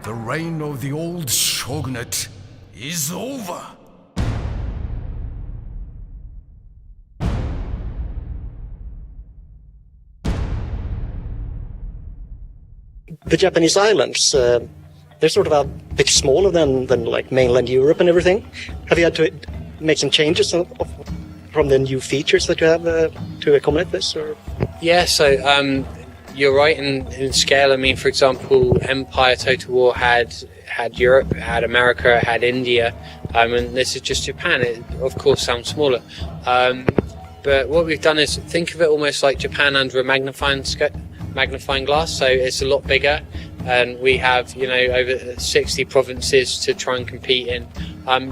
The reign of the old shogunate is over. The Japanese islands, they're sort of a bit smaller than like mainland Europe and everything. Have you had to make some changes from the new features that you have to accommodate this? Or? Yeah, so you're right in scale. I mean, for example, Empire Total War had Europe, had America, had India, and this is just Japan. It, of course, sounds smaller. But what we've done is think of it almost like Japan under a magnifying glass, so it's a lot bigger, and we have over 60 provinces to try and compete in.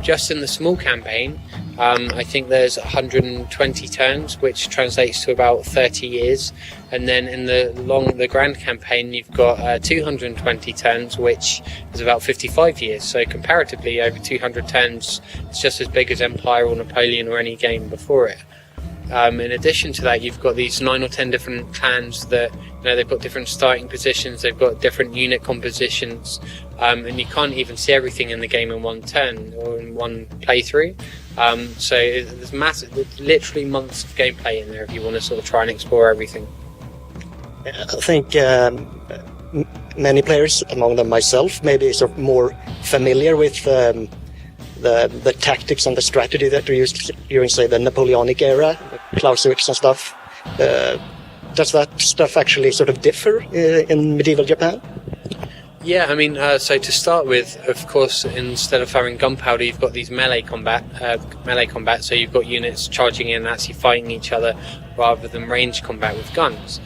Just in the small campaign, I think there's 120 turns, which translates to about 30 years, and then in the grand campaign you've got 220 turns, which is about 55 years. So comparatively, over 200 turns, it's just as big as Empire or Napoleon or any game before it. In addition to that, you've got these 9 or 10 different clans that they've got different starting positions, they've got different unit compositions, and you can't even see everything in the game in one turn or in one playthrough. So there's literally months of gameplay in there if you want to sort of try and explore everything. I think many players, among them myself, maybe sort of more familiar with the tactics and the strategy that were used during, say, the Napoleonic era, Clausewitz and stuff. Does that stuff actually sort of differ in medieval Japan? Yeah, I mean, so to start with, of course, instead of firing gunpowder, you've got these melee combat. So you've got units charging in and actually fighting each other rather than range combat with guns.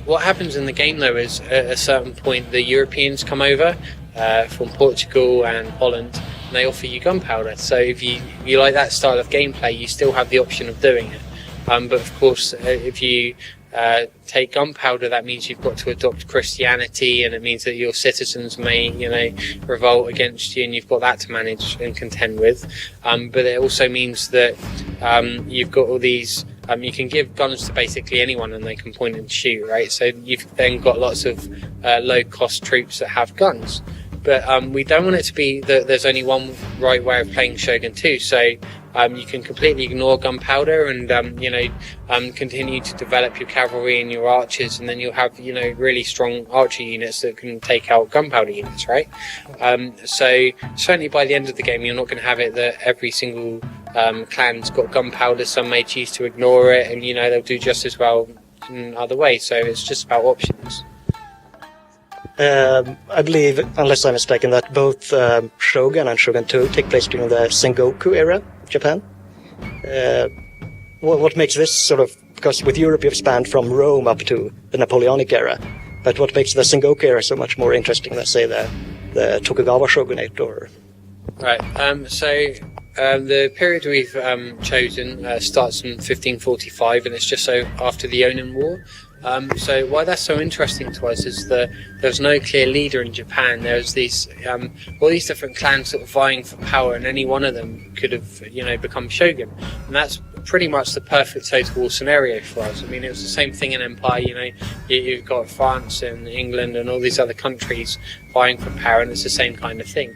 What happens in the game, though, is at a certain point the Europeans come over from Portugal and Holland, and they offer you gunpowder. So if you like that style of gameplay, you still have the option of doing it. But of course, if you take gunpowder, that means you've got to adopt Christianity, and it means that your citizens may, revolt against you, and you've got that to manage and contend with. But it also means that you've got all these. You can give guns to basically anyone, and they can point and shoot, right? So you've then got lots of low-cost troops that have guns. But we don't want it to be that there's only one right way of playing Shogun 2. So you can completely ignore gunpowder and continue to develop your cavalry and your archers, and then you'll have really strong archer units that can take out gunpowder units, right? So certainly by the end of the game, you're not going to have it that every single clan's got gunpowder. Some may choose to ignore it, and they'll do just as well in other ways. So it's just about options. I believe, unless I'm mistaken, that both Shogun and Shogun 2 take place during the Sengoku era of Japan. What makes this sort of, because with Europe you've spanned from Rome up to the Napoleonic era, but what makes the Sengoku era so much more interesting than, say, the Tokugawa shogunate? Or Right, the period we've chosen starts in 1545, and it's just so after the Onin War. So why that's so interesting to us is that there's no clear leader in Japan. There's these all these different clans sort of vying for power, and any one of them could have become shogun, and that's pretty much the perfect total war scenario for us. I mean, it was the same thing in Empire. You've got France and England and all these other countries vying for power, and it's the same kind of thing.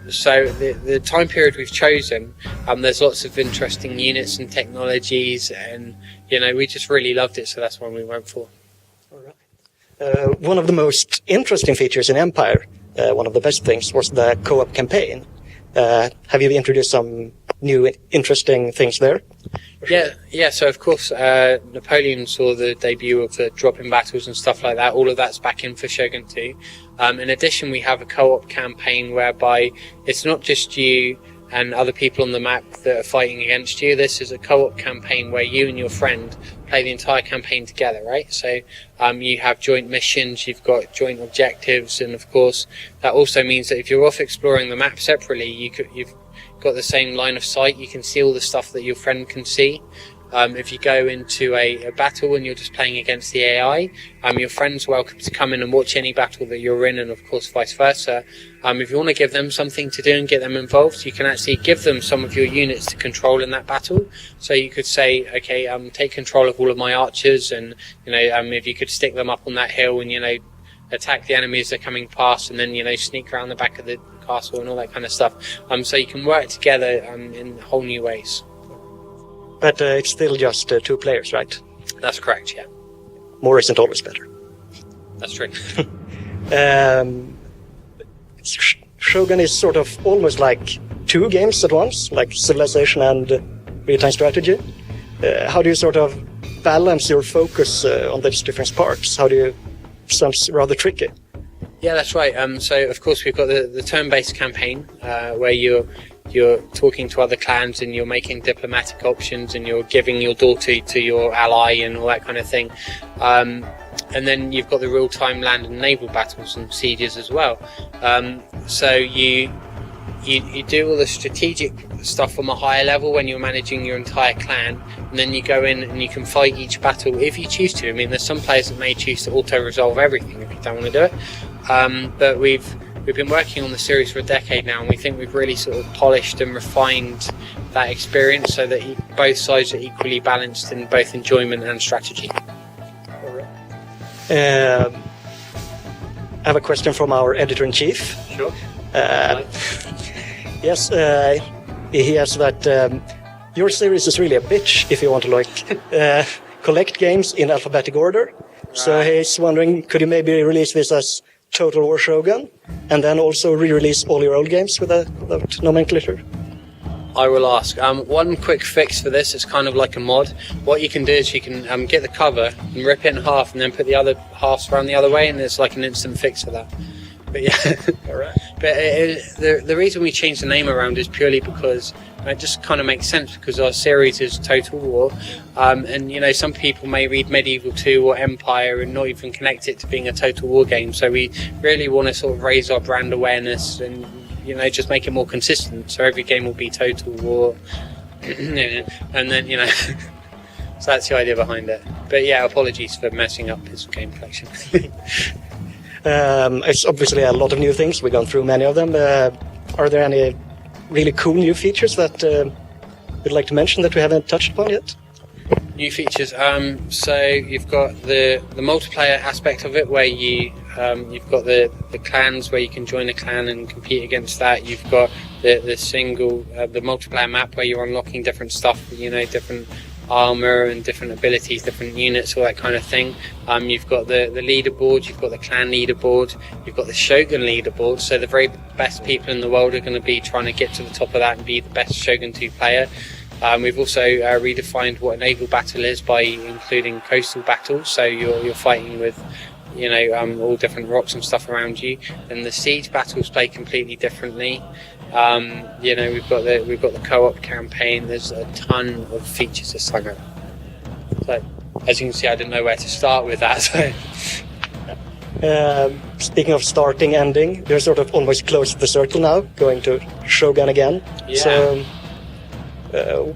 So the time period we've chosen, there's lots of interesting units and technologies, and we just really loved it, so that's one we went for. All right. One of the most interesting features in Empire, one of the best things, was the co-op campaign. Have you introduced some new interesting things there? Yeah. So of course, Napoleon saw the debut of the drop-in battles and stuff like that. All of that's back in for Shogun 2. In addition, we have a co-op campaign whereby it's not just you and other people on the map that are fighting against you. This is a co-op campaign where you and your friend play the entire campaign together, right? So you have joint missions, you've got joint objectives, and of course that also means that if you're off exploring the map separately, you've got the same line of sight. You can see all the stuff that your friend can see. If you go into a battle and you're just playing against the AI, your friend's welcome to come in and watch any battle that you're in, and of course vice versa. If you want to give them something to do and get them involved, you can actually give them some of your units to control in that battle. So you could say, okay, take control of all of my archers, and if you could stick them up on that hill and attack the enemies that are coming past, and then sneak around the back of the castle and all that kind of stuff. So you can work together in whole new ways. But it's still just 2 players, right? That's correct, yeah. More isn't always better. That's true. Shogun is sort of almost like 2 games at once, like Civilization and real-time strategy. How do you sort of balance your focus on these different parts? Sounds rather tricky. Yeah, that's right. So of course we've got the turn-based campaign where you're talking to other clans and you're making diplomatic options and you're giving your daughter to your ally and all that kind of thing. And then you've got the real-time land and naval battles and sieges as well. So you do all the strategic stuff from a higher level when you're managing your entire clan, and then you go in and you can fight each battle if you choose to. I mean, there's some players that may choose to auto-resolve everything if you don't want to do it. But we've been working on the series for a decade now, and we think we've really sort of polished and refined that experience so that both sides are equally balanced in both enjoyment and strategy. I have a question from our editor-in-chief. Sure. Yes, he has that your series is really a bitch if you want to collect games in alphabetic order. Right. So he's wondering, could you maybe release this as Total War Shogun, and then also re-release all your old games with that nomenclature? I will ask. One quick fix for this is kind of like a mod. What you can do is you can get the cover and rip it in half and then put the other halves around the other way, and it's like an instant fix for that. But yeah, all right. But the reason we changed the name around is purely because it just kind of makes sense, because our series is Total War, and some people may read Medieval 2 or Empire and not even connect it to being a Total War game. So we really want to sort of raise our brand awareness and just make it more consistent. So every game will be Total War, and then so that's the idea behind it. But yeah, apologies for messing up his game collection. It's obviously a lot of new things. We've gone through many of them. Are there any really cool new features that you'd like to mention that we haven't touched upon yet? New features. So you've got the multiplayer aspect of it, where you've got the clans where you can join a clan and compete against that. You've got the single the multiplayer map where you're unlocking different stuff. Different armor and different abilities, different units, all that kind of thing. You've got the leaderboard, you've got the clan leaderboard, you've got the Shogun leaderboard, so the very best people in the world are going to be trying to get to the top of that and be the best Shogun 2 player. We've also redefined what a naval battle is by including coastal battles, so you're fighting with all different rocks and stuff around you, and the siege battles play completely differently. We've got the co-op campaign. There's a ton of features this time. So as you can see, I didn't know where to start with that. So. Speaking of starting, ending, you're sort of almost close to the circle now, going to Shogun again. Yeah. So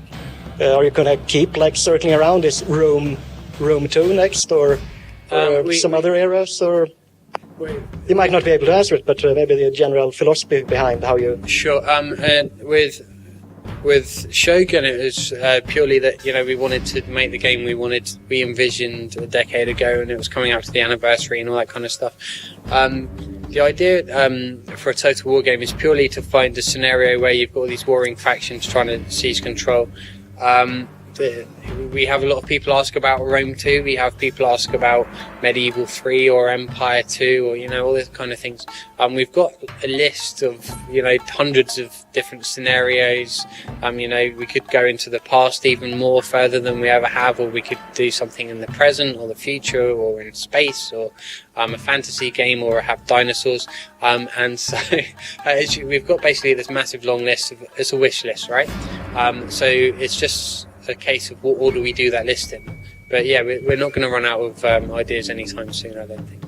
are you gonna keep circling around this Rome 2 next, or some other eras, or? You might not be able to answer it, but maybe the general philosophy behind how you... Sure. With Shogun, it was purely that we wanted to make the game we envisioned a decade ago, and it was coming up to the anniversary and all that kind of stuff. The idea for a Total War game is purely to find a scenario where you've got all these warring factions trying to seize control. We have a lot of people ask about Rome 2, we have people ask about Medieval 3 or Empire 2, or all those kind of things. We've got a list of hundreds of different scenarios. We could go into the past even more further than we ever have, or we could do something in the present or the future or in space, or a fantasy game, or have dinosaurs. And so we've got basically this massive long list it's a wish list, right? So it's just a case of what order we do that list in. But yeah, we're not going to run out of ideas anytime soon, I don't think.